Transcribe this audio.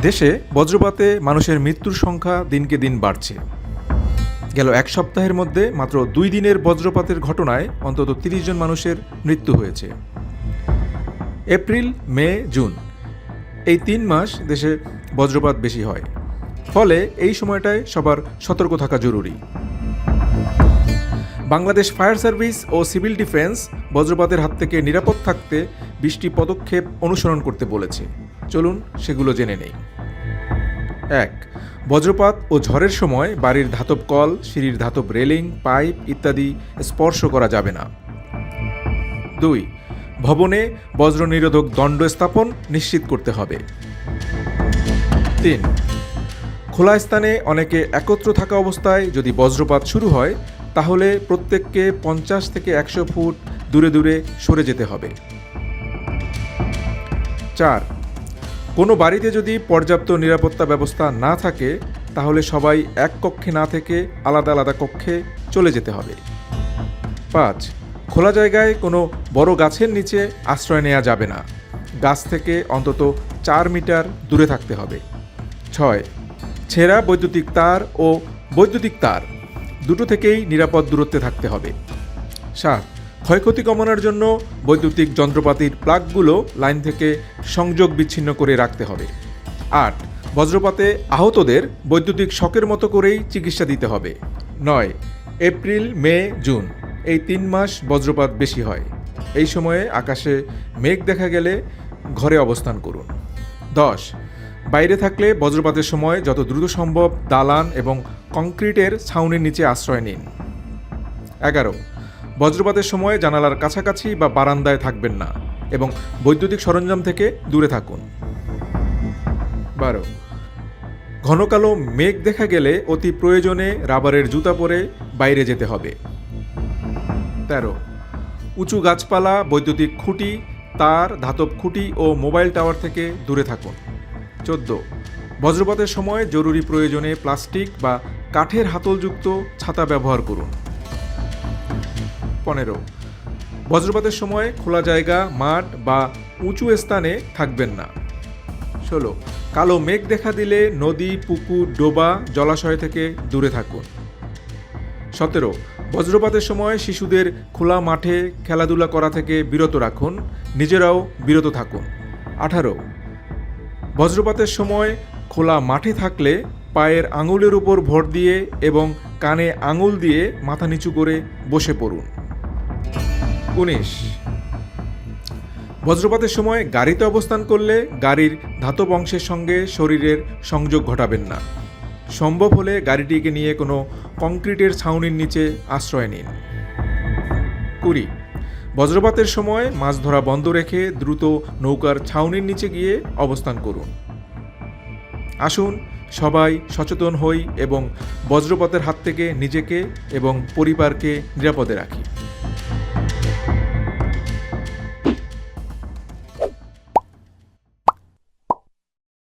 দেশে বজ্রপাতে মানুষের মৃত্যুর সংখ্যা দিনকে দিন বাড়ছে। গেল এক সপ্তাহের মধ্যে মাত্র 2 দিনের বজ্রপাতের ঘটনায় অন্তত 30 জন মানুষের মৃত্যু হয়েছে। এপ্রিল, মে, জুন এই 3 মাস দেশে বজ্রপাত বেশি হয়, ফলে এই সময়টায় সবার সতর্ক থাকা জরুরি। বাংলাদেশ ফায়ার সার্ভিস ও সিভিল ডিফেন্স বজ্রপাতের হাত থেকে নিরাপদ থাকতে 20টি পদক্ষেপ অনুসরণ করতে বলেছে। চলুন সেগুলো জেনে নেই। 1. বজ্রপাত ও ঝড়ের সময় বাড়ির ধাতব কল, সিঁড়ির ধাতব রেলিং, পাইপ ইত্যাদি স্পর্শ করা যাবে না। 2. ভবনে বজ্র নিরোধক দণ্ড স্থাপন নিশ্চিত করতে হবে। 3. খোলা স্থানে অনেকে একত্র থাকা অবস্থায় যদি বজ্রপাত শুরু হয় তাহলে প্রত্যেককে 50 থেকে 100 ফুট দূরে দূরে সরে যেতে হবে। 4. কোনো বাড়িতে যদি পর্যাপ্ত নিরাপত্তা ব্যবস্থা না থাকে তাহলে সবাই এক কক্ষে না থেকে আলাদা আলাদা কক্ষে চলে যেতে হবে। 5. খোলা জায়গায় কোনো বড় গাছের নিচে আশ্রয় নেওয়া যাবে না। গাছ থেকে অন্তত 4 মিটার দূরে থাকতে হবে। 6. ছেঁড়া বৈদ্যুতিক তার ও বৈদ্যুতিক তার দুটো থেকেই নিরাপদ দূরত্বে থাকতে হবে। 7. ক্ষয়ক্ষতি কমানোর জন্য বৈদ্যুতিক যন্ত্রপাতির প্লাগগুলো লাইন থেকে সংযোগ বিচ্ছিন্ন করে রাখতে হবে। 8. বজ্রপাতে আহতদের বৈদ্যুতিক শকের মতো করেই চিকিৎসা দিতে হবে। 9. এপ্রিল, মে, জুন এই 3 মাস বজ্রপাত বেশি হয়। এই সময়ে আকাশে মেঘ দেখা গেলে ঘরে অবস্থান করুন। 10. বাইরে থাকলে বজ্রপাতের সময় যত দ্রুত সম্ভব দালান এবং কংক্রিটের ছাউনির নিচে আশ্রয় নিন। 11. বজ্রপাতের সময় জানালার কাছাকাছি বা বারান্দায় থাকবেন না এবং বৈদ্যুতিক সরঞ্জাম থেকে দূরে থাকুন। 12. ঘন কালো মেঘ দেখা গেলে অতি প্রয়োজনে রাবারের জুতা পরে বাইরে যেতে হবে। 13. উঁচু গাছপালা, বৈদ্যুতিক খুঁটি, তার, ধাতব খুঁটি ও মোবাইল টাওয়ার থেকে দূরে থাকুন। 14. বজ্রপাতের সময় জরুরি প্রয়োজনে প্লাস্টিক বা কাঠের হাতলযুক্ত ছাতা ব্যবহার করুন। 15. বজ্রপাতের সময় খোলা জায়গা, মাঠ বা উঁচু স্থানে থাকবেন না। 16. কালো মেঘ দেখা দিলে নদী, পুকুর, ডোবা, জলাশয় থেকে দূরে থাকুন। 17. বজ্রপাতের সময় শিশুদের খোলা মাঠে খেলাধুলা করা থেকে বিরত রাখুন, নিজেরাও বিরত থাকুন। 18. বজ্রপাতের সময় খোলা মাঠে থাকলে পায়ের আঙুলের উপর ভর দিয়ে এবং কানে আঙুল দিয়ে মাথা নিচু করে বসে পড়ুন। 19. বজ্রপাতের সময় গাড়িতে অবস্থান করলে গাড়ির ধাতব অংশের সঙ্গে শরীরের সংযোগ ঘটাবেন না। সম্ভব হলে গাড়িটিকে নিয়ে কোনো কংক্রিটের ছাউনির নিচে আশ্রয় নিন। 20. বজ্রপাতের সময় মাছ ধরা বন্ধ রেখে দ্রুত নৌকার ছাউনির নিচে গিয়ে অবস্থান করুন। আসুন সবাই সচেতন হই এবং বজ্রপাতের হাত থেকে নিজেকে এবং পরিবারকে নিরাপদে রাখি।